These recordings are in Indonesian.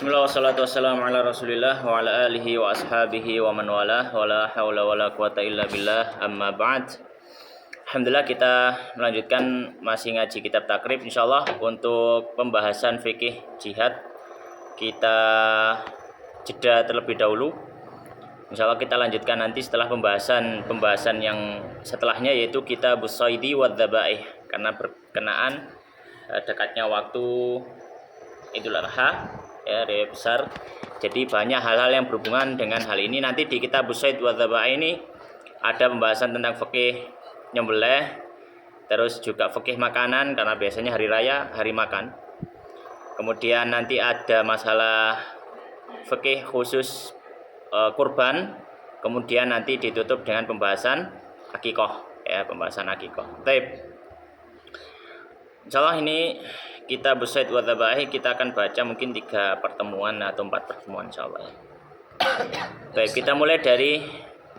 Bismillah wassalatu wassalamu ala rasulillah wa ala alihi wa ashabihi wa man walah wa la hawla wa la quwata illa billah amma ba'd. Alhamdulillah kita melanjutkan masih ngaji kitab takrib insyaallah untuk pembahasan fikih jihad. Kita jeda terlebih dahulu. Insyaallah kita lanjutkan nanti setelah pembahasan yang setelahnya yaitu kitabus shaidi wad dzabaih karena berkenaan dekatnya waktu Idul Adha ya, hari besar. Jadi banyak hal-hal yang berhubungan dengan hal ini. Nanti di kitab Shaid wa Dzabaih ini ada pembahasan tentang fikih nyembelih, terus juga fikih makanan karena biasanya hari raya hari makan. Kemudian nanti ada masalah fikih khusus kurban. Kemudian nanti ditutup dengan pembahasan akikoh ya, pembahasan akikoh. Baik. Insyaallah ini kita Shaid wa Dzabaih kita akan baca mungkin 3 pertemuan atau 4 pertemuan insyaallah. Baik, kita mulai dari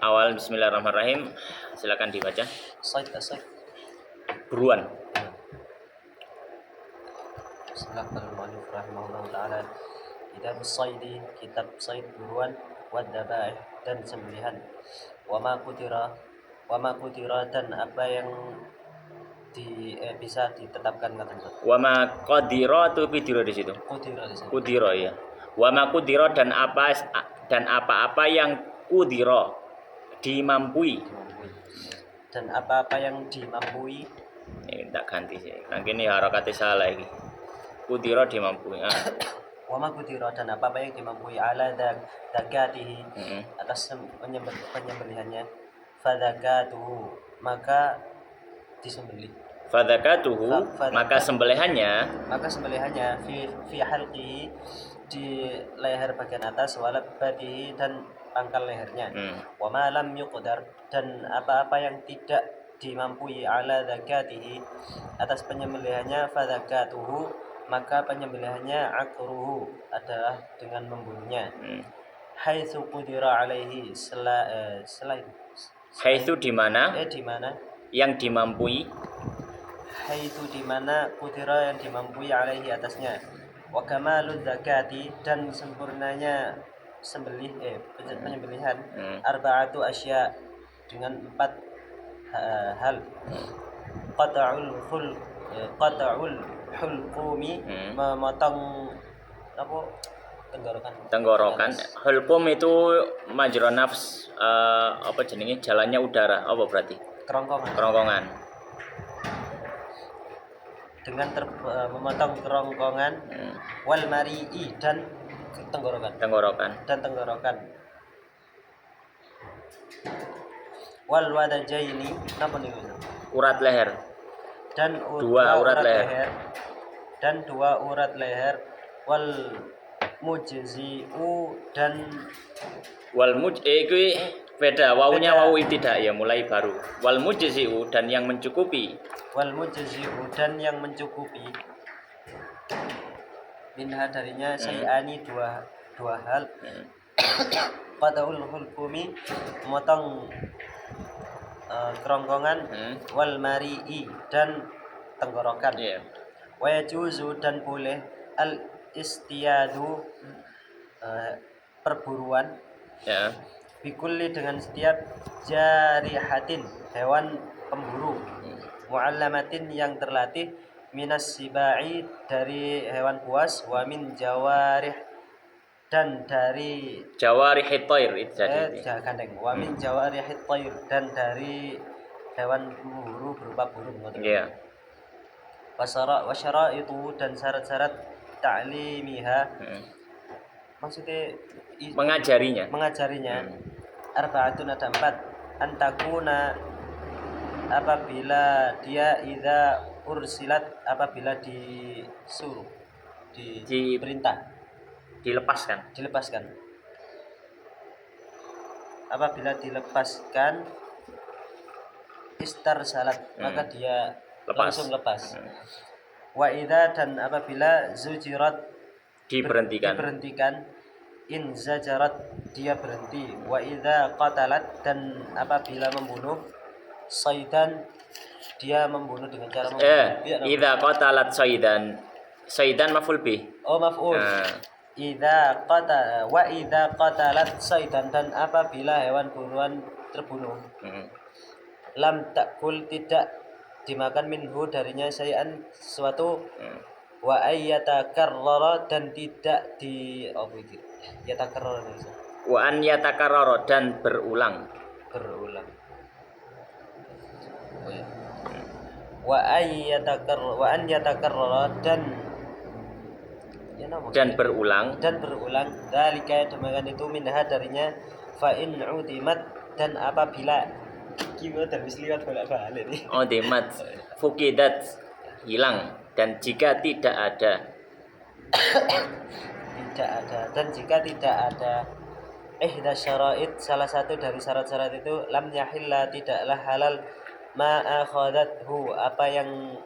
awal. Bismillahirrahmanirrahim. Silakan dibaca. Shaid. Buruan. Bismillahirrahmanirrahim. Rahimahullah taala. Kitab Shaid buruan wad dzabaih dan sembelihan. Wa ma kutira dan apa yang bisa ditetapkan katanya. Wa ma qadira tu qidira di situ. Qudira ya. Wa ma qudira dan apa-apa yang qudira dimampui. Dan apa-apa yang dimampui. Ini tak ganti sih. Nang kene harakate salah iki. Qudira dimampui. Wa ma kutira dan apa yang dimampui ala zakatihi atas penyembelihannya. Fadzakatuhu maka disembelih. Fadzakatuhu maka sembelihannya fi halqihi di leher bagian atas walabatihi dan pangkal lehernya. Wa ma lam yuqdar dan apa-apa yang tidak dimampui ala zakatihi atas penyembelihannya fadzakatuhu maka penyembelihannya akruhu adalah dengan membunuhnya. Haitsu qudira alaihi selain haitsu di mana yang dimampui, haitsu di mana qudira yang dimampui alaihi atasnya. Wa kamaluz zakati dan sempurnanya penyembelihan arba'atu asya dengan 4 hal. Qata'ul hulqumi memotong tenggorokan. Hulqum itu majra nafs, apa jenenge jalannya udara, apa berarti? Kerongkongan. Dengan memotong kerongkongan wal mari'i dan tenggorokan. Wal wadajaini apa nih? Urat leher. Dan 2 urat leher. Dan 2 urat leher. Wal mujzi'u dan kuwi beda wawunya wawu ibtidah ya, mulai baru. Wal mujzi'u dan yang mencukupi. Minha darinya sayani dua hal. Qadaul hulqumi memotong kerongkongan wal mari'i dan tenggorokan. Wa yajuzu dan boleh al istiyadu perburuan bikulli dengan setiap jarihatin hewan pemburu muallamatin yang terlatih minas sibai dari hewan buas wa min jawarih dan dari jawarihit thair itu jadi wa min jawarihit thair dan dari hewan pemburu berupa burung. Wasyara itu dan syarat-syarat ta'limiha maksudnya mengajarinya. Arba'atun ada 4. Antakuna apabila dia idza ursilat apabila disuruh diperintah dilepaskan apabila dilepaskan istarsalat maka dia langsung lepas. Wa idza dan apabila zujirat diberhentikan in zajarat dia berhenti. Wa idza qatalat dan apabila membunuh saidan dia membunuh dengan cara membunuh. Idza qatalat saidan maf'ul bih. Oh, maf'ul. idza qatalat saidan, dan apabila hewan buruan terbunuh, lam takul, tidak dimakan minhu darinya syai'an sesuatu, wa ayyatakarrara, dan tidak di yatakarrara, Wa an yatakarrara, dan berulang. Oh ya. Wa an yatakarrara, dan berulang. dalika, demikian itu, minha darinya, fa in udimat, dan apabila dan liwat balik-balik nih. Udimat, fukidat, hilang, dan jika tidak ada dan jika tidak ada ihda syara'id, salah satu dari syarat-syarat itu, lam yahilla, tidaklah halal, ma akhadathu, apa yang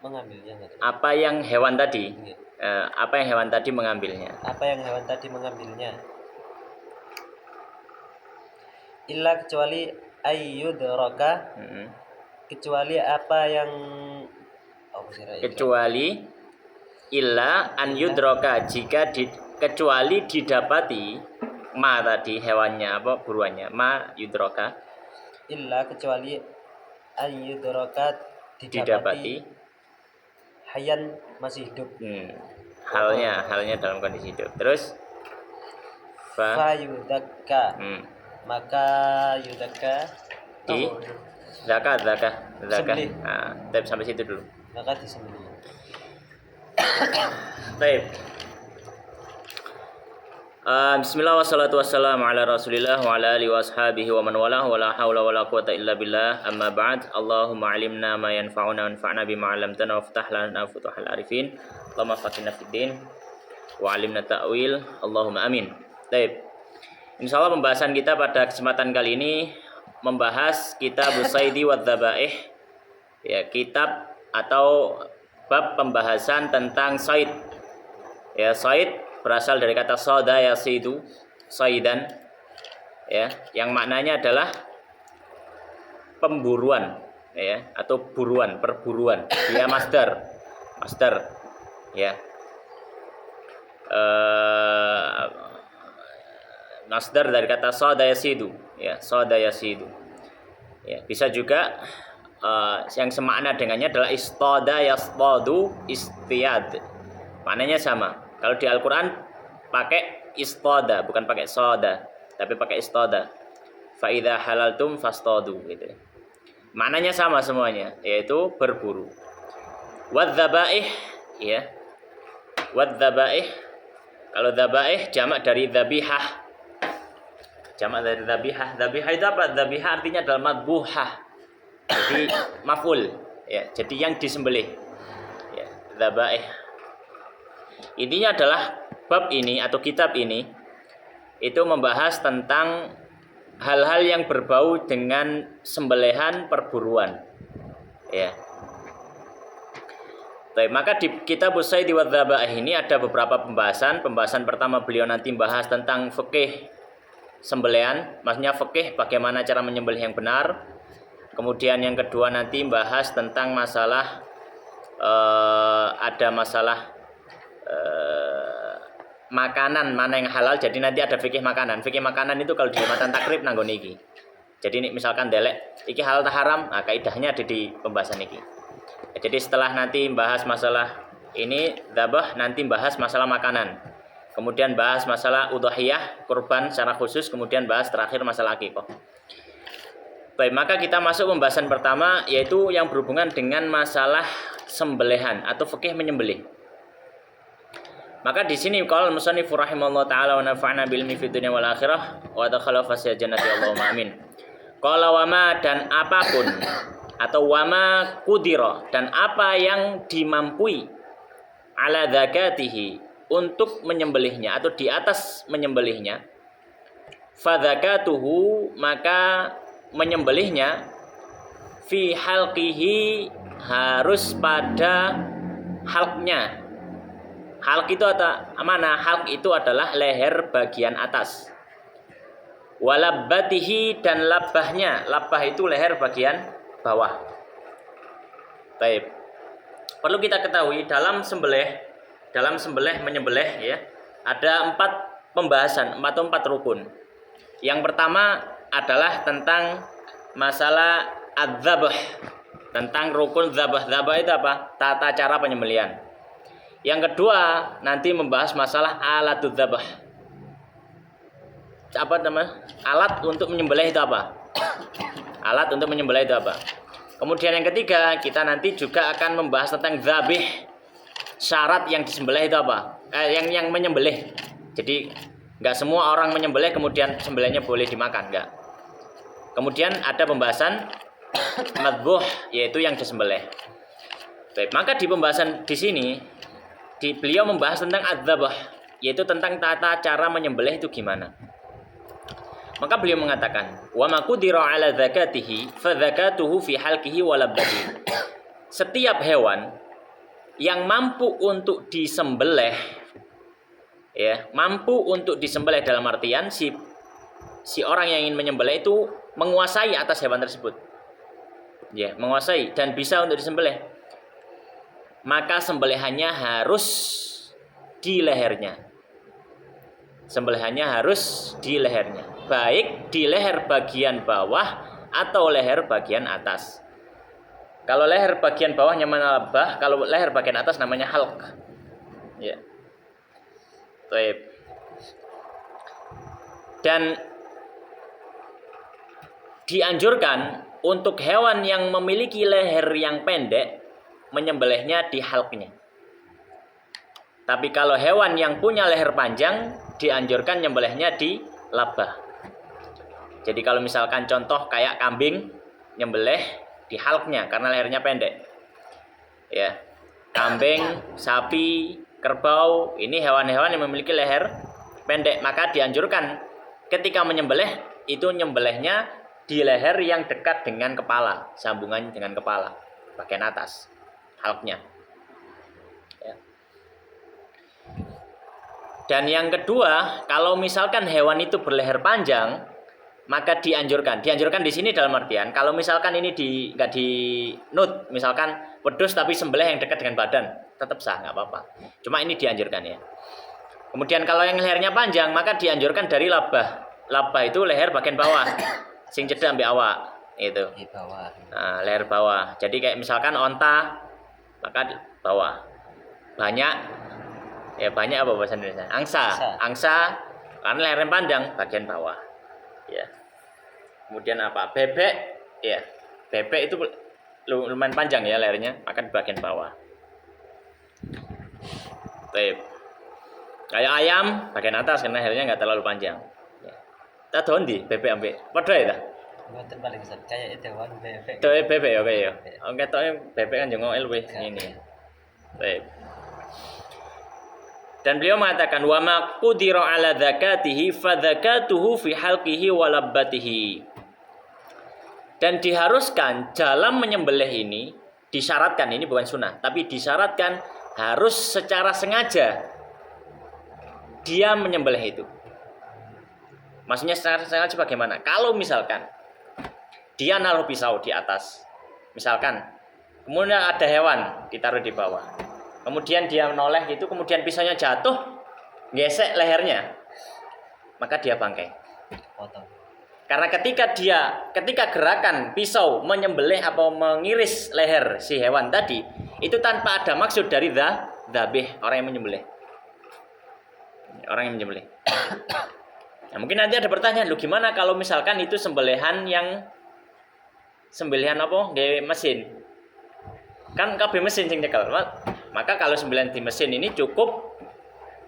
mengambilnya, apa yang hewan tadi mengambilnya, illa, kecuali ayyudraka, kecuali apa yang kecuali illa an yudroka, kecuali didapati ma tadi, hewannya apa, buruannya, ma yudroka, illa, kecuali an yudroka, didapati hayan, masih hidup, halnya dalam kondisi hidup. Terus fa yudakka, maka yudakka di zakah. Sembelih. Nah, tapi sampai situ dulu. maka disembelih. Baik. Bismillah wassalatu wassalamu ala rasulillah wa ala alihi wa ashabihi wa man walah wa la hawla wa la quwata illa billah, amma ba'd. Allahumma alimna ma yanfa'una wanfa'na bima 'allamtana waftah lana futuhal arifin, Allahumma faqihna fid din wa 'allimna ta'wil, Allahumma amin. Baik. Insyaallah pembahasan kita pada kesempatan kali ini membahas kitab Saidi wa Dzabaih, ya, kitab atau bab pembahasan tentang said. Ya, said berasal dari kata sada yasidu, saidan, ya, yang maknanya adalah pemburuan, ya, atau buruan, perburuan. Dia masdar, ya. Masdar dari kata sada yasidu, ya, sada yasidu. Ya, bisa juga yang semakna dengannya adalah istada yastadu istiyad. Maknanya sama. Kalau di Al-Qur'an pakai istada, bukan pakai soda, tapi pakai istada. Fa idza halaltum fastadu, gitu. Maknanya sama semuanya, yaitu berburu. Wadzabaih, ya. Wadzabaih, kalau dzabaih jamak dari dzabihah. Jamak dari dzabihah. Dzabihah itu apa? Dzabihah artinya adalah madbuhah. Jadi maf'ul, ya. Jadi yang disembelih. Ya, dzabaih. Intinya adalah bab ini atau kitab ini itu membahas tentang hal-hal yang berbau dengan sembelihan perburuan, ya. Baik, maka di kitab Saidi wa Dzabaih ini ada beberapa pembahasan. Pembahasan pertama beliau nanti membahas tentang fikih sembelihan, maksudnya fikih bagaimana cara menyembelih yang benar. Kemudian yang kedua nanti membahas tentang masalah ada masalah makanan mana yang halal. Jadi nanti ada fikih makanan. Fikih makanan itu kalau di matan takrib nanggon iki. Jadi ini misalkan delek iki halal atau haram, nah kaidahnya ada di pembahasan iki. Jadi setelah nanti bahas masalah ini dzabah, nanti bahas masalah makanan. Kemudian bahas masalah udhiyah, kurban secara khusus, kemudian bahas terakhir masalah akikah. Baik, maka kita masuk pembahasan pertama, yaitu yang berhubungan dengan masalah sembelihan atau fikih menyembelih. Maka di sini qala al-musannif rahimallahu taala wa nafa'na bil ilmi fid dunya wal akhirah wa dakhala fasya jannati Allahumma amin. Qala wa ma, dan apapun, atau wa ma qudira, dan apa yang dimampui, ala zakatihi, untuk menyembelihnya atau di atas menyembelihnya, fa zakatuhu, maka menyembelihnya, fi halqihi, harus pada halqnya. Halq itu mana? Halq itu adalah leher bagian atas. Walabbatihi, dan labbahnya. Labbah itu leher bagian bawah. Baik. Perlu kita ketahui dalam sembelih menyembelih, ya. ada 4 pembahasan, 4 rukun. Yang pertama adalah tentang masalah adzabah, tentang rukun zabah. Zabah itu apa? Tata cara penyembelihan. Yang kedua nanti membahas masalah alatuz zabah. Apa namanya? Alat untuk menyembelih itu apa? Alat untuk menyembelih itu apa? Kemudian yang ketiga kita nanti juga akan membahas tentang zabih. Syarat yang disembelih itu apa? Yang menyembelih. Jadi nggak semua orang menyembelih kemudian sembelihnya boleh dimakan, nggak. Kemudian ada pembahasan madbuh, yaitu yang disembelih. Baik, maka di pembahasan di sini beliau membahas tentang adzabah, yaitu tentang tata cara menyembelih itu gimana. Maka beliau mengatakan, wa maqdira ala zakatihi fa zakatuhu fi halqihi wa labbatihi. Setiap hewan yang mampu untuk disembelih, ya, mampu untuk disembelih dalam artian si orang yang ingin menyembelih itu menguasai atas hewan tersebut, ya, menguasai dan bisa untuk disembelih, maka sembelihannya harus di lehernya. Sembelihannya harus di lehernya, baik di leher bagian bawah atau leher bagian atas. Kalau leher bagian bawah namanya labah, kalau leher bagian atas namanya halq. Ya. Baik. Dan dianjurkan untuk hewan yang memiliki leher yang pendek menyembelihnya di halqnya. Tapi kalau hewan yang punya leher panjang dianjurkan nyembelihnya di labah. Jadi kalau misalkan contoh kayak kambing nyembelih di halqnya karena lehernya pendek. Ya. Kambing, sapi, kerbau, ini hewan-hewan yang memiliki leher pendek, maka dianjurkan ketika menyembelih itu nyembelihnya di leher yang dekat dengan kepala, sambungan dengan kepala, bagian atas halqnya. Ya. Dan yang kedua, kalau misalkan hewan itu berleher panjang, maka dianjurkan di sini dalam artian kalau misalkan ini nggak di nut, misalkan wedhus tapi sembelih yang dekat dengan badan, tetap sah, nggak apa-apa. Cuma ini dianjurkan, ya. Kemudian kalau yang lehernya panjang, maka dianjurkan dari labah. Labah itu leher bagian bawah, sing cedek ambil awak itu. Di bawah. Nah, leher bawah. Jadi kayak misalkan onta, maka di bawah. Banyak apa bahasa Indonesia? Angsa karena lehernya panjang, bagian bawah. Ya. Kemudian apa? Bebek, ya. Bebek itu lumayan panjang ya lehernya, maka di bagian bawah. Baik. Kayak ayam bagian atas karena lehernya nggak terlalu panjang. Ya. Kita dondi bebek ambek padha ya ta? Mboten paling besar kayak itu hewan bebek. Bebek ya oke ya. Oke toke bebek kan jengoke luwih ini. Baik. Dan beliau mengatakan wa ma qudira ala zakatihi fa zakatuhu fi halqihi wa labbatihi. Dan diharuskan dalam menyembelih ini, disyaratkan, ini bukan sunnah, tapi disyaratkan harus secara sengaja dia menyembelih itu. Maksudnya secara sengaja bagaimana? Kalau misalkan dia naruh pisau di atas, misalkan, kemudian ada hewan ditaruh di bawah. Kemudian dia menoleh gitu, kemudian pisaunya jatuh, gesek lehernya, maka dia bangkai. Potong. Karena ketika gerakan pisau menyembelih atau mengiris leher si hewan tadi, itu tanpa ada maksud dari dzabih, orang yang menyembelih. Orang yang menyembelih. Nah, mungkin nanti ada pertanyaan, lu gimana kalau misalkan itu sembelihan apa? Gawe mesin. Kan kabeh mesin sing nyekel. Maka kalau sembelihan di mesin ini cukup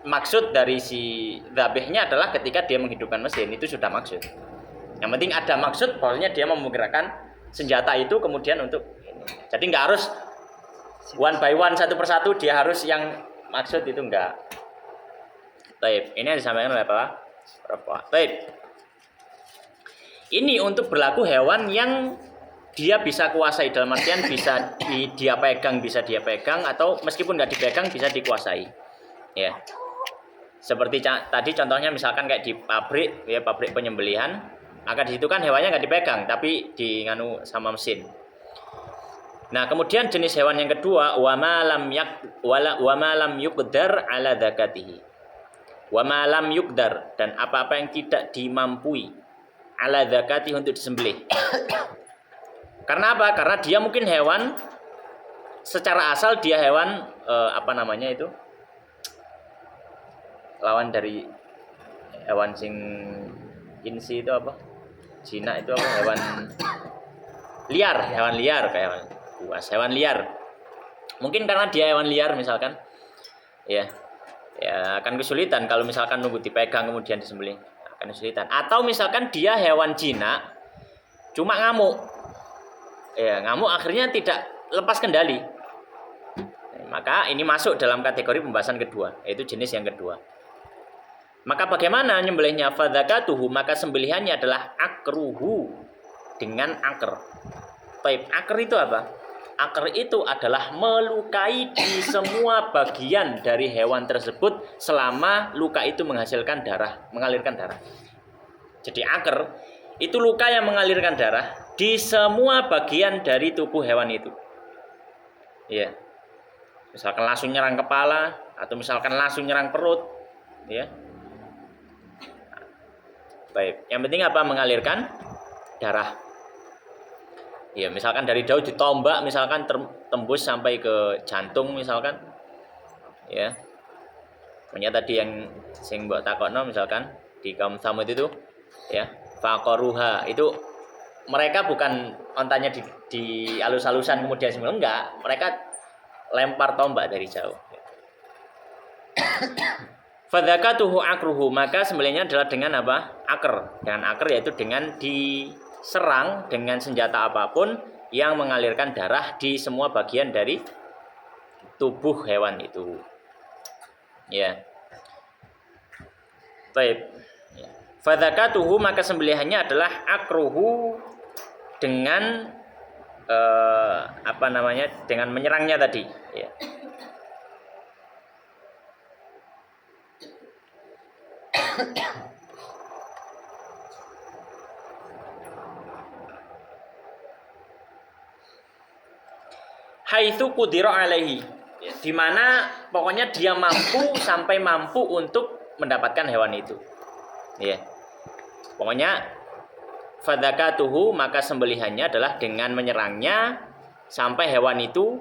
maksud dari si dzabihnya adalah ketika dia menghidupkan mesin, itu sudah maksud. Yang penting ada maksud, pokoknya dia mau menggerakkan senjata itu kemudian untuk ini. Jadi nggak harus one by one, satu persatu dia harus yang maksud itu enggak. Baik, ini yang disampaikan oleh Bapak. Baik. Ini untuk berlaku hewan yang dia bisa kuasai, dalam artian bisa dia pegang atau meskipun nggak dipegang bisa dikuasai. Ya. Seperti tadi contohnya misalkan kayak di pabrik, ya, pabrik penyembelihan, maka di situ kan hewannya nggak dipegang tapi nganu sama mesin. Nah, kemudian jenis hewan yang kedua wa ma lam yuqdar ala zakatihi. Wa ma lam yuqdar, dan apa-apa yang tidak dimampui ala zakati untuk disembelih. Karena apa? Karena dia mungkin hewan secara asal dia hewan apa namanya itu? Lawan dari hewan sing insi itu apa? Jinak itu apa? Hewan liar kayak hewan buas, hewan liar. Mungkin karena dia hewan liar misalkan, ya akan kesulitan kalau misalkan nunggu dipegang kemudian disembelih, akan kesulitan. Atau misalkan dia hewan jinak, cuma ngamuk, ngamuk akhirnya tidak lepas kendali. Maka ini masuk dalam kategori pembahasan kedua, yaitu jenis yang kedua. Maka bagaimana nyembelihnya? Fadzakatuhu, maka sembelihannya adalah akruhu, dengan akar. Taib, akar itu apa? Akar itu adalah melukai di semua bagian dari hewan tersebut selama luka itu menghasilkan darah, mengalirkan darah. Jadi akar itu luka yang mengalirkan darah di semua bagian dari tubuh hewan itu. Ya. Misalkan langsung nyerang kepala atau misalkan langsung nyerang perut, ya. Baik, yang penting apa? Mengalirkan darah. Ya, misalkan dari jauh ditombak, misalkan tembus sampai ke jantung, misalkan. Ya. Punya tadi yang sing mbok takokno misalkan di kaum Samud itu, ya, faqaruha. Itu mereka bukan ontanya di alus-alusan kemudian sembelih, enggak. Mereka lempar tombak dari jauh. Fadzakatuhu akruhu, maka sembelihnya adalah dengan apa? Akar. Dengan akar yaitu dengan diserang dengan senjata apapun yang mengalirkan darah di semua bagian dari tubuh hewan itu. Ya. Baik. Ya. Fadzakatuhu, maka sembelihannya adalah akruhu dengan apa namanya? Dengan menyerangnya tadi, ya. Haitsu qudira alaihi, di mana pokoknya dia sampai mampu untuk mendapatkan hewan itu. Ya. Pokoknya fadzakatuhu, maka sembelihannya adalah dengan menyerangnya sampai hewan itu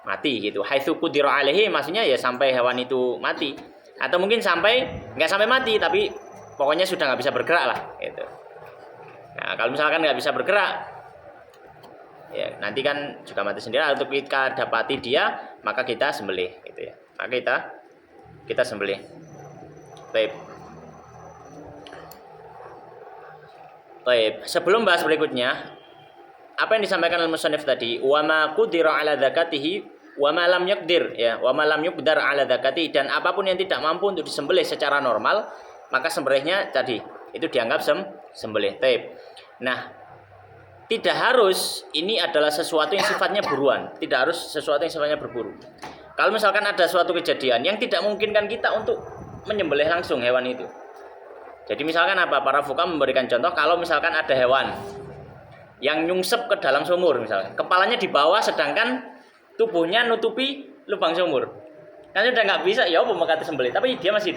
mati gitu. Haitsu qudira alaihi maksudnya ya sampai hewan itu mati. Atau mungkin nggak sampai mati, tapi pokoknya sudah nggak bisa bergerak lah, gitu. Nah, kalau misalkan nggak bisa bergerak, ya nanti kan juga mati sendiri. Untuk kita dapati dia, maka kita sembelih, gitu ya. Maka kita sembelih. Baik. Sebelum bahas berikutnya, apa yang disampaikan oleh musannif tadi, wa ma qudira ala zakatihi wa ma lam yaqdir, ya, wa ma lam yuqdar ala zakati, dan apapun yang tidak mampu untuk disembelih secara normal, maka sembelihnya tadi itu dianggap sembelih. Nah, tidak harus ini adalah sesuatu yang sifatnya buruan, tidak harus sesuatu yang sifatnya berburu. Kalau misalkan ada suatu kejadian yang tidak memungkinkan kita untuk menyembelih langsung hewan itu. Jadi misalkan apa? Para fuqaha memberikan contoh, kalau misalkan ada hewan yang nyungsep ke dalam sumur misalkan, kepalanya di bawah sedangkan tubuhnya nutupi lubang sumur, kan sudah nggak bisa, ya apa mau kata sembelih, tapi dia masih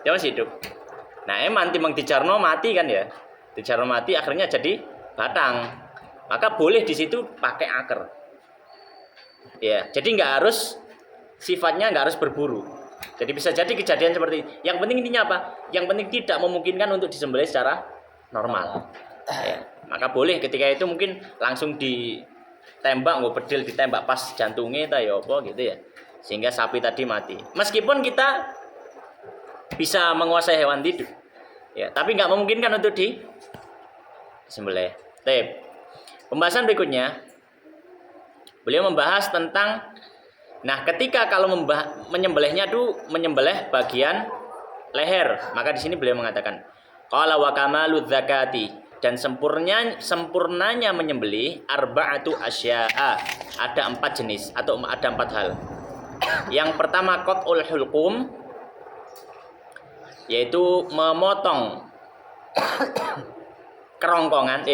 hidup. Nah emang timang dijarno mati kan, ya, dijarno mati akhirnya jadi batang, maka boleh di situ pakai akar, ya. Jadi sifatnya nggak harus berburu. Jadi bisa jadi kejadian seperti ini. Yang penting intinya apa? Yang penting tidak memungkinkan untuk disembelih secara normal, ya. Maka boleh ketika itu mungkin langsung ditembak, nggak bedil ditembak pas jantungnya ta ya apa gitu, ya, sehingga sapi tadi mati. Meskipun kita bisa menguasai hewan hidup, ya, tapi nggak memungkinkan untuk disembelih. Pembahasan berikutnya beliau membahas tentang, nah, ketika kalau menyembelihnya itu menyembelih bagian leher, maka di sini beliau mengatakan qala wa kamaludz zakati, dan sempurnanya menyembelih arba'atu asya'a, ada 4 jenis atau ada 4 hal. Yang pertama qat'ul hulqum, yaitu memotong kerongkongan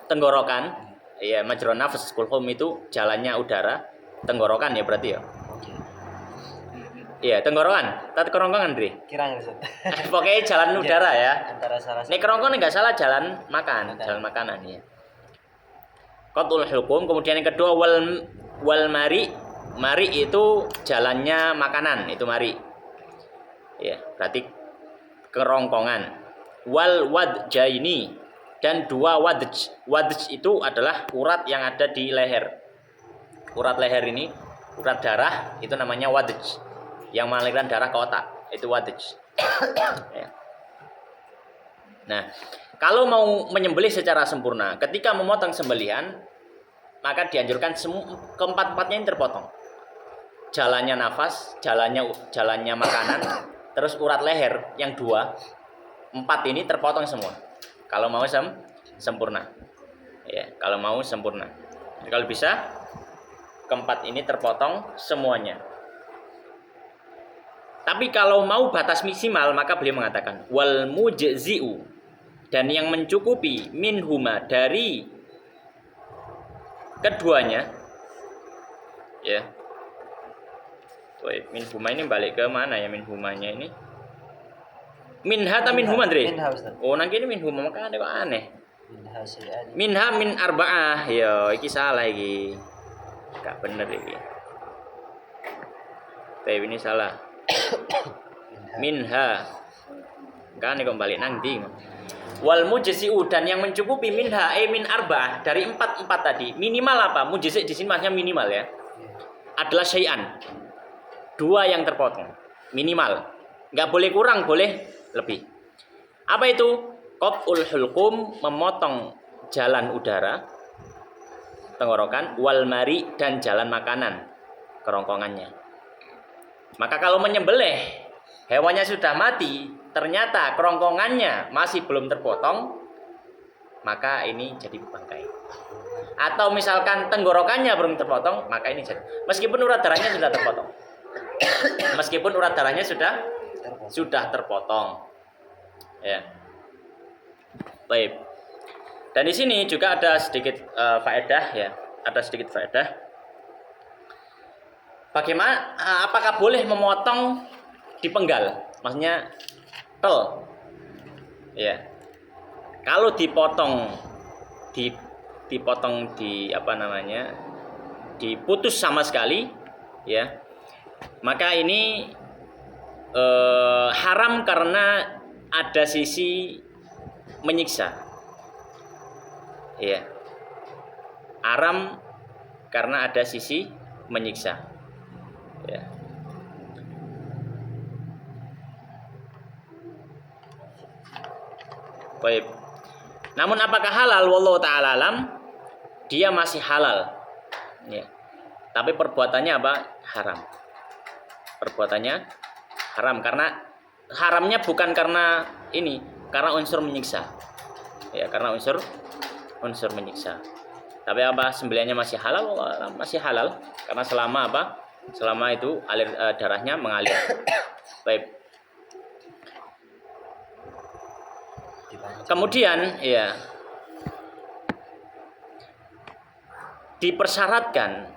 tenggorokan, ya, majrun nafas, kulhum itu jalannya udara, tenggorokan ya berarti, ya. Iya, tenggorokan. Tadi kerongkongan, Dri. Kiranya Ustaz. Pokoknya jalan udara ya. Antara salah Ini kerongkongan enggak salah jalan makan, jalan makanan ya. Qatul hukum, kemudian yang kedua wal mari. Mari itu jalannya makanan, itu mari. Ya, berarti kerongkongan. Wal wadjaini dan dua wadj. Wadj itu adalah urat yang ada di leher. Urat leher ini, urat darah itu namanya wadj. Yang mengalirkan darah ke otak, itu wadj. Ya. Nah, kalau mau menyembelih secara sempurna, ketika memotong sembelihan, maka dianjurkan keempat-empatnya ini terpotong. Jalannya nafas, jalannya makanan, terus urat leher yang 2, 4 ini terpotong semua. Kalau mau sempurna, ya, kalau mau sempurna. Kalau bisa, keempat ini terpotong semuanya. Tapi kalau mau batas maksimal, maka beliau mengatakan wal mujzi'u, dan yang mencukupi minhuma dari keduanya, ya. Minhuma ini balik ke mana ya minhumanya ini? Minha atau minhuma, Dri? Minha, Ustaz. Oh, nang kene minhuma, makanya kok aneh. Minha syai'an. Minha min arba'ah. Ya, iki salah iki. Gak bener iki. Tapi ini salah. Minha. Kan kok balik nang ndi? Wal mujzi'u, dan yang mencukupi minha min arba'ah, dari 4 tadi. Minimal apa? Mujzi' di sini maksudnya minimal ya. Adalah syai'an. 2 yang terpotong. Minimal. Enggak boleh kurang, boleh lebih. Apa itu? Qat'ul hulqum, memotong jalan udara, tenggorokan, wal mari, dan jalan makanan, kerongkongannya. Maka kalau menyembelih hewannya sudah mati, ternyata kerongkongannya masih belum terpotong, maka ini jadi bangkai. Atau misalkan tenggorokannya belum terpotong, maka ini jadi, meskipun urat darahnya sudah terpotong. Meskipun urat darahnya sudah terpotong. Ya. Baik. Dan di sini juga ada sedikit faedah ya, ada sedikit faedah. Bagaimana, apakah boleh memotong dipenggal? Maksudnya tel. Ya. Kalau dipotong dipotong di apa namanya? Diputus sama sekali, ya. Maka ini haram karena ada sisi menyiksa. Ya. Haram karena ada sisi menyiksa. Ya. Baik. Namun apakah halal? Wallahu ta'ala alam. Dia masih halal. Ya. Tapi perbuatannya apa? Haram. Perbuatannya haram karena haramnya bukan karena ini, karena unsur menyiksa. Ya, karena unsur menyiksa. Tapi apa? Sembelihannya masih halal? Masih halal karena selama apa? Selama itu darahnya mengalir. Baik. Kemudian ya dipersyaratkan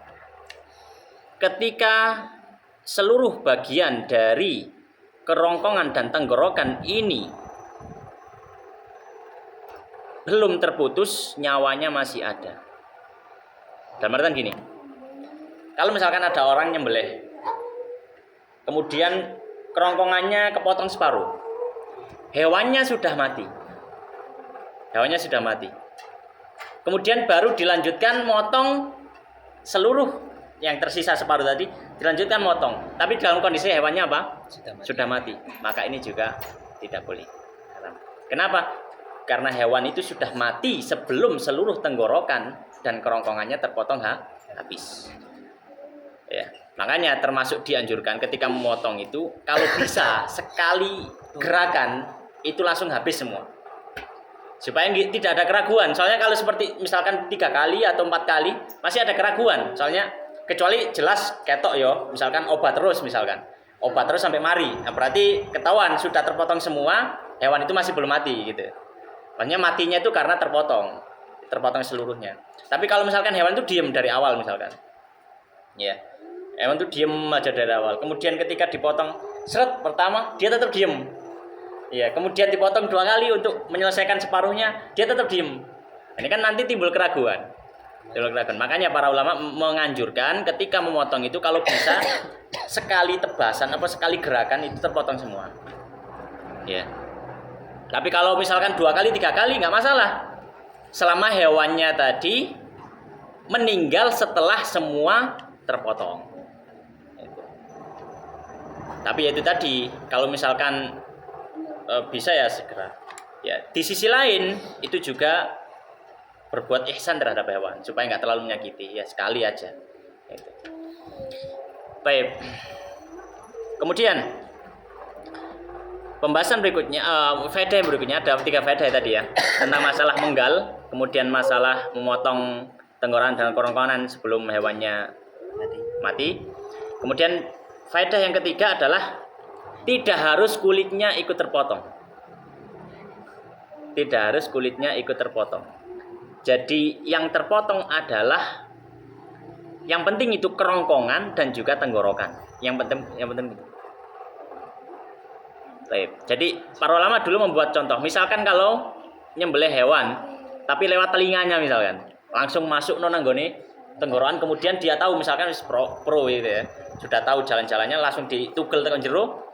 ketika seluruh bagian dari kerongkongan dan tenggorokan ini belum terputus, nyawanya masih ada. Dalam artian gini, kalau misalkan ada orang nyembelih, kemudian kerongkongannya kepotong separuh, hewannya sudah mati. Hewannya sudah mati. Kemudian baru dilanjutkan motong seluruh yang tersisa separuh tadi, dilanjutkan motong. Tapi dalam kondisi hewannya apa? Sudah mati. Maka ini juga tidak boleh. Haram. Kenapa? Karena hewan itu sudah mati sebelum seluruh tenggorokan dan kerongkongannya terpotong habis. Ya, makanya termasuk dianjurkan ketika memotong itu, kalau bisa sekali gerakan itu langsung habis semua. Supaya tidak ada keraguan. Soalnya kalau seperti misalkan 3 kali atau 4 kali masih ada keraguan. Soalnya kecuali jelas ketok yo, misalkan obat terus sampai mari. Nah, berarti ketahuan sudah terpotong semua, hewan itu masih belum mati gitu. Makanya matinya itu karena terpotong seluruhnya. Tapi kalau misalkan hewan itu diem dari awal misalkan, ya, Hewan tuh diem aja dari awal. Kemudian ketika dipotong seret pertama dia tetap diem. Ya, kemudian dipotong 2 kali untuk menyelesaikan separuhnya, dia tetap diem. Ini kan nanti timbul keraguan. Makanya para ulama menganjurkan ketika memotong itu kalau bisa sekali tebasan apa sekali gerakan itu terpotong semua. Ya. Tapi kalau misalkan 2 kali 3 kali nggak masalah. Selama hewannya tadi meninggal setelah semua terpotong. Tapi ya itu tadi, kalau misalkan bisa ya segera. Ya, di sisi lain itu juga berbuat ihsan terhadap hewan supaya nggak terlalu menyakiti. Ya sekali aja. Gitu. Baik. Kemudian pembahasan berikutnya, faedah berikutnya ada 3 faedah tadi ya tentang masalah menggal, kemudian masalah memotong tenggorokan dan kerongkongan sebelum hewannya mati. Kemudian faedah yang ketiga adalah tidak harus kulitnya ikut terpotong. Tidak harus kulitnya ikut terpotong. Jadi yang terpotong adalah yang penting itu kerongkongan dan juga tenggorokan. Yang penting itu. Baik. Jadi para ulama dulu membuat contoh. Misalkan kalau nyembelih hewan tapi lewat telinganya misalkan, langsung masuk nonanggone tenggorokan, kemudian dia tahu misalkan pro gitu ya. Sudah tahu jalan-jalannya, langsung ditugel tekan jero.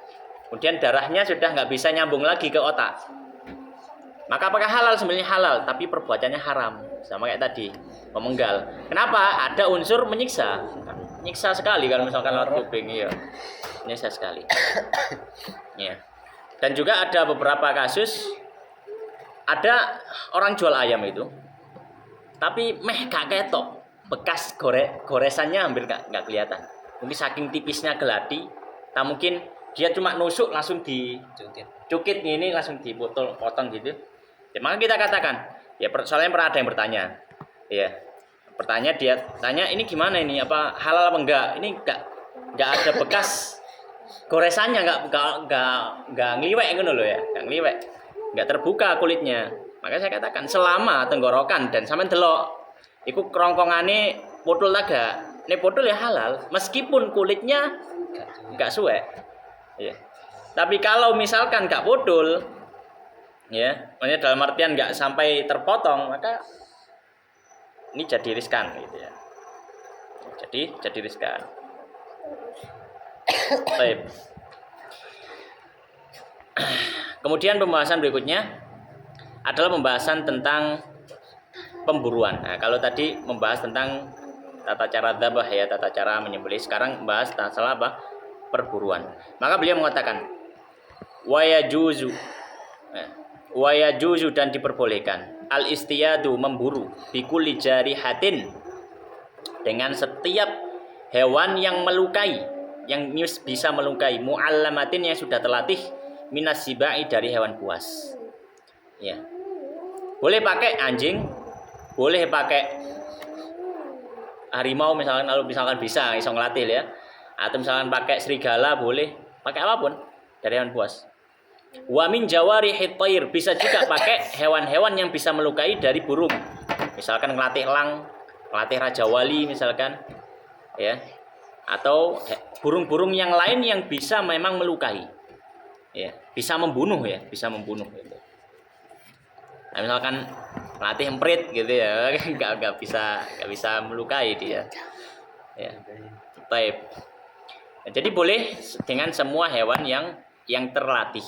Kemudian darahnya sudah nggak bisa nyambung lagi ke otak. Maka apakah halal? Sebenarnya halal, tapi perbuatannya haram. Sama kayak tadi, memenggal. Kenapa? Ada unsur menyiksa. Nyiksa sekali kalau misalkan lewat kuping, iya. Menyiksa sekali. Ya. Dan juga ada beberapa kasus, ada orang jual ayam itu, tapi gak ketok. Bekas goresannya hampir nggak kelihatan. Mungkin saking tipisnya geladi, tak mungkin dia cuma nusuk langsung dicukit ini langsung potong gitu. Ya, maka kita katakan, ya soalnya pernah ada yang bertanya, ya dia tanya ini gimana ini, apa halal apa enggak? Ini enggak ada bekas goresannya, enggak ngeliwek gitu loh ya, enggak ngeliwek, enggak terbuka kulitnya. Maka saya katakan selama tenggorokan dan sampean delok, iku kerongkongane potul laga, ini potul ya halal, meskipun kulitnya enggak suwek. Ya. Tapi kalau misalkan nggak podol, ya, maksudnya dalam artian nggak sampai terpotong, maka ini jadi riskan, gitu ya. Jadi riskan. Baik. Kemudian pembahasan berikutnya adalah pembahasan tentang pemburuan. Nah, kalau tadi membahas tentang tata cara dzabah ya, tata cara menyembelih. Sekarang membahas masalah apa? Perburuan. Maka beliau mengatakan wayajuzu dan diperbolehkan al istiyadu memburu bikulli jarihatin dengan setiap hewan yang melukai, yang bisa melukai, muallamatin yang sudah terlatih, minas sibai dari hewan buas. Ya. Boleh pakai anjing, boleh pakai harimau misalkan, kalau misalkan bisa ngelatih ya. Atau misalkan pakai serigala boleh, pakai apapun dari hewan buas. Wa min jawarihit thair, bisa juga pakai hewan-hewan yang bisa melukai dari burung. Misalkan ngelatih elang, ngelatih raja wali misalkan, ya. Atau burung-burung yang lain yang bisa memang melukai. Ya, bisa membunuh ya, bisa membunuh gitu. Nah, misalkan ngelatih emprit gitu ya, nggak bisa melukai dia. Ya. Baik. Jadi boleh dengan semua hewan yang terlatih.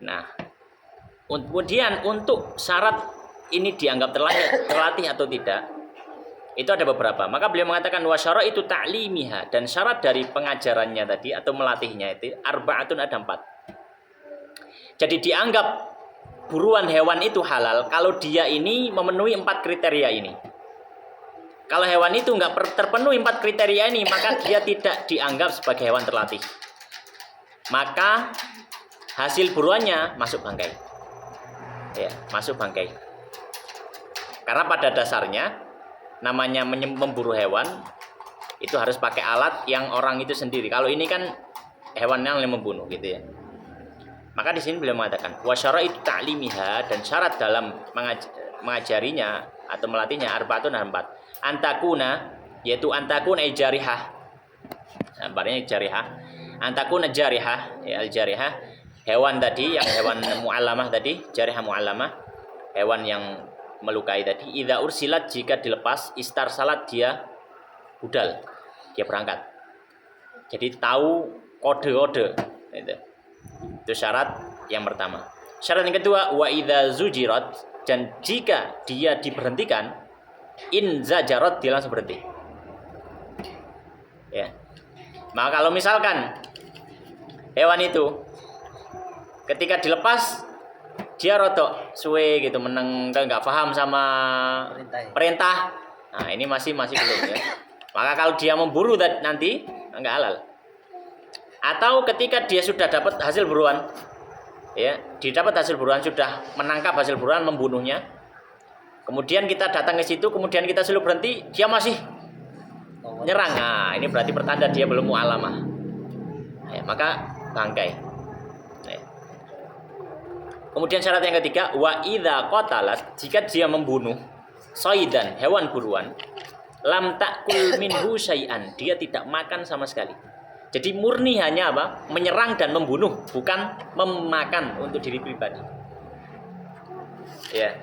Nah, kemudian untuk syarat ini dianggap terlatih atau tidak, itu ada beberapa. Maka beliau mengatakan wasyara itu ta'limiha, dan syarat dari pengajarannya tadi atau melatihnya itu arba'atun, ada 4. Jadi dianggap buruan hewan itu halal kalau dia ini memenuhi 4 kriteria ini. Kalau hewan itu nggak terpenuhi 4 kriteria ini, maka dia tidak dianggap sebagai hewan terlatih. Maka hasil buruannya masuk bangkai. Ya, masuk bangkai. Karena pada dasarnya namanya memburu hewan itu harus pakai alat yang orang itu sendiri. Kalau ini kan hewan yang membunuh gitu ya. Maka di sini beliau mengatakan wasyara'it ta'limiha, dan syarat dalam mengajarinya atau melatihnya arba'atun, 4. Antakuna, yaitu antakun jarihah, gambarnya jarihah. Antakuna jarihah, ya al jarihah, hewan tadi yang hewan mu'allamah tadi, jarihah mu'allamah, hewan yang melukai tadi, idza ursilat jika dilepas, istar salat dia budal, dia berangkat. Jadi tahu kode-kode itu syarat yang pertama. Syarat yang kedua, wa idza zujirat, dan jika dia diberhentikan, in zajarat, dia langsung berhenti. Ya. Maka kalau misalkan hewan itu ketika dilepas dia rodok suwe gitu, nggak paham sama perintah, nah ini masih belum ya. Maka kalau dia memburu nanti nggak halal. Atau ketika dia sudah dapat hasil buruan, ya, didapat hasil buruan, sudah menangkap hasil buruan, membunuhnya, kemudian kita datang ke situ, kemudian kita suruh berhenti, dia masih nyerang. Nah, ini berarti pertanda dia belum mu'allamah. Ya, maka bangkai. Ya. Kemudian syarat yang ketiga, wa idza qatalat, jika dia membunuh saidan, hewan buruan, lam ta'kul minhu syai'an, dia tidak makan sama sekali. Jadi murni hanya apa? Menyerang dan membunuh, bukan memakan untuk diri pribadi. Ya.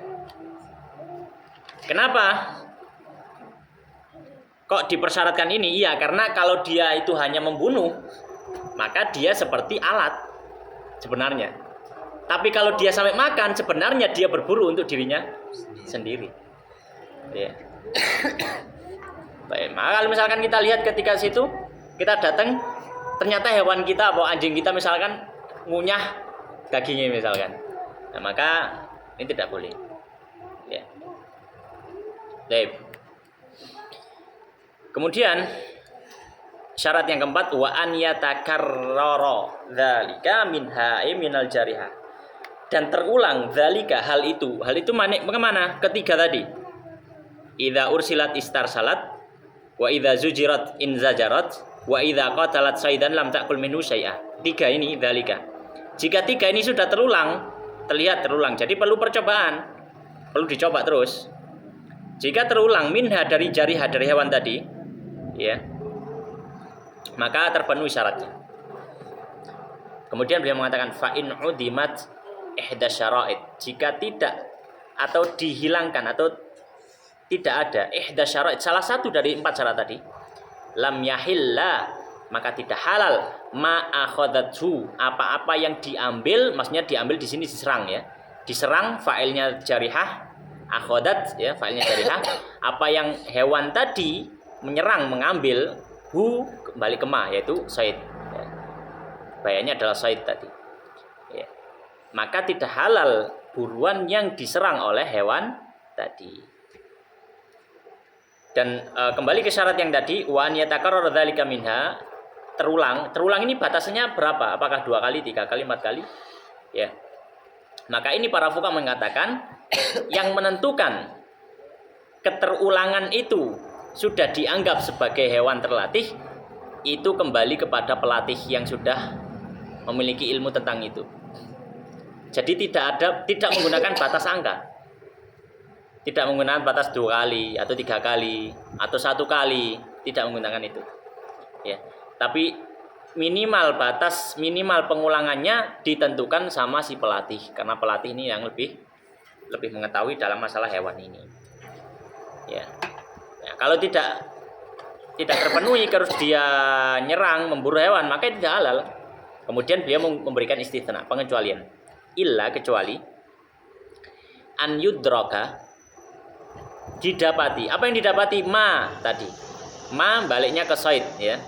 Kenapa kok dipersyaratkan ini? Iya, karena kalau dia itu hanya membunuh, maka dia seperti alat sebenarnya. Tapi kalau dia sampai makan, sebenarnya dia berburu untuk dirinya sendiri. Ya. Baik, maka kalau misalkan kita lihat ketika situ, kita datang, ternyata hewan kita atau anjing kita misalkan ngunyah dagingnya misalkan, nah, maka ini tidak boleh. Ya. Baik. Kemudian syarat yang keempat, wa an yatakarrara dzalika minal jarihah, dan terulang dzalika, hal itu bagaimana? Ketiga tadi, idza ursilat istar salat, wa idza zujirat in zajarat, wa idza qatalat saidan lam ta'kul minhu syai'ah. Tiga ini dzalika. Jika tiga ini sudah terlihat terulang, jadi perlu percobaan, perlu dicoba terus. Jika terulang minha dari jarihah, dari hewan tadi, ya, maka terpenuhi syaratnya. Kemudian beliau mengatakan fa in udimat ihda syara'id, jika tidak atau dihilangkan atau tidak ada ihda syara'id, salah satu dari 4 syarat tadi, lam yahilla, maka tidak halal ma akhadathu, apa-apa yang diambil, maksudnya diambil di sini diserang ya. Diserang fa'ilnya jarihah, akhadat ya fa'ilnya jarihah, apa yang hewan tadi menyerang, mengambil, hu kembali ke ma, yaitu said. Ya. Bayanya adalah said tadi. Ya. Maka tidak halal buruan yang diserang oleh hewan tadi. Dan kembali ke syarat yang tadi, wa an yatakarrara dzalika minha, terulang ini batasannya berapa? Apakah 2 kali, 3 kali, 4 kali? Ya. Maka ini para fuqaha mengatakan yang menentukan keterulangan itu sudah dianggap sebagai hewan terlatih, itu kembali kepada pelatih yang sudah memiliki ilmu tentang itu. Jadi tidak menggunakan batas angka. Tidak menggunakan batas 2 kali atau 3 kali atau 1 kali, tidak menggunakan itu. Ya. Tapi minimal pengulangannya ditentukan sama si pelatih, karena pelatih ini yang lebih mengetahui dalam masalah hewan ini. Ya. Ya, kalau tidak terpenuhi, terus dia nyerang, memburu hewan, maka itu tidak halal. Kemudian dia memberikan istitsna, pengecualian. Illa, kecuali an yudraka, didapati. Apa yang didapati? Ma tadi. Ma baliknya ke said ya.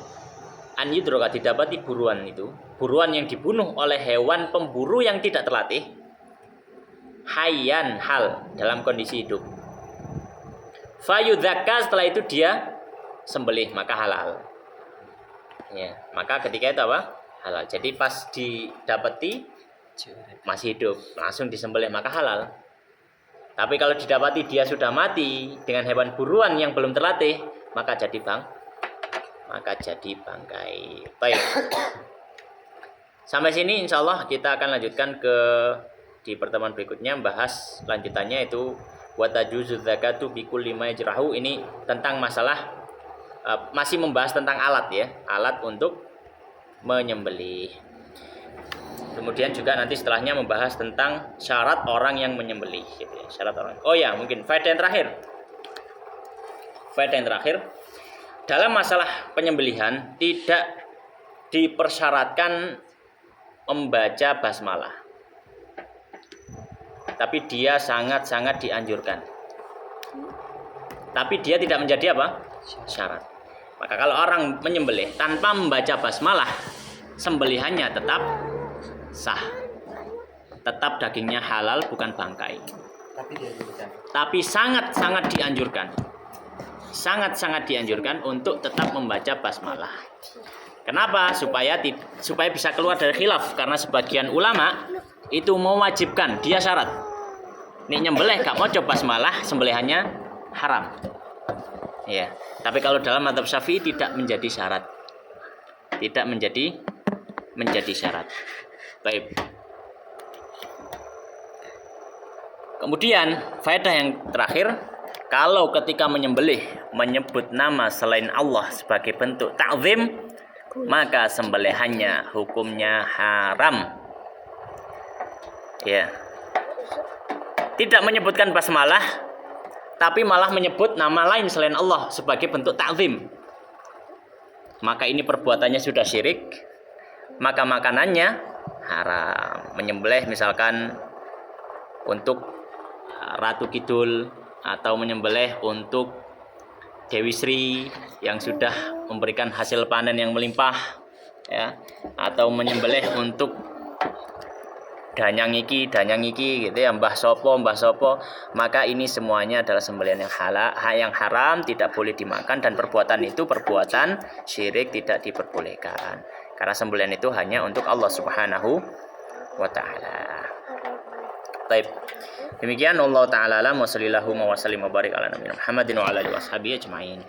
An yudraka, didapati buruan itu. Buruan yang dibunuh oleh hewan pemburu yang tidak terlatih. Hayyan, hal, dalam kondisi hidup. Fayudzakka, setelah itu dia sembelih, maka halal. Ya, maka ketika itu apa? Halal. Jadi pas didapati masih hidup, langsung disembelih, maka halal. Tapi kalau didapati dia sudah mati dengan hewan buruan yang belum terlatih, maka jadi bangkai. Baik. Sampai sini insya Allah kita akan lanjutkan di pertemuan berikutnya, bahas lanjutannya itu wa tajuzu zakatu bi kulli ma yajrahu. Ini tentang masalah masih membahas tentang alat ya, alat untuk menyembelih. Kemudian juga nanti setelahnya membahas tentang syarat orang yang menyembelih gitu ya, syarat orang. Oh ya, mungkin faedah yang terakhir. Faedah yang terakhir, dalam masalah penyembelihan tidak dipersyaratkan membaca basmalah. Tapi dia sangat-sangat dianjurkan. Tapi dia tidak menjadi apa? Syarat. Maka kalau orang menyembelih tanpa membaca basmalah, sembelihannya tetap sah. Tetap dagingnya halal, bukan bangkai. Tapi sangat-sangat dianjurkan. Sangat-sangat dianjurkan untuk tetap membaca basmalah. Kenapa? Supaya bisa keluar dari khilaf. Karena sebagian ulama itu mewajibkan, dia syarat. Nih nyembelih gak mau coba basmalah, sembelihannya haram. Ya. Tapi kalau dalam mazhab Syafi'i tidak menjadi syarat. Tidak menjadi syarat. Baik. Kemudian faedah yang terakhir, kalau ketika menyembelih menyebut nama selain Allah sebagai bentuk ta'zim, maka sembelihannya hukumnya haram. Ya. Tidak menyebutkan basmalah, tapi malah menyebut nama lain selain Allah sebagai bentuk ta'zim. Maka ini perbuatannya sudah syirik, maka makanannya haram. Menyembelih misalkan untuk Ratu Kidul, atau menyembelih untuk Dewi Sri yang sudah memberikan hasil panen yang melimpah, ya, atau menyembelih untuk danyang iki gitu ya, mbah sopo, maka ini semuanya adalah sembelihan yang halal, yang haram, tidak boleh dimakan, dan perbuatan itu perbuatan syirik, tidak diperbolehkan. Karena sembelihan itu hanya untuk Allah Subhanahu wa taala. Baik. Demikian Allah taala alam wa sallallahu wa sallim wa barik ala nabiyina Muhammadin wa ala alihi washabihi ajmain.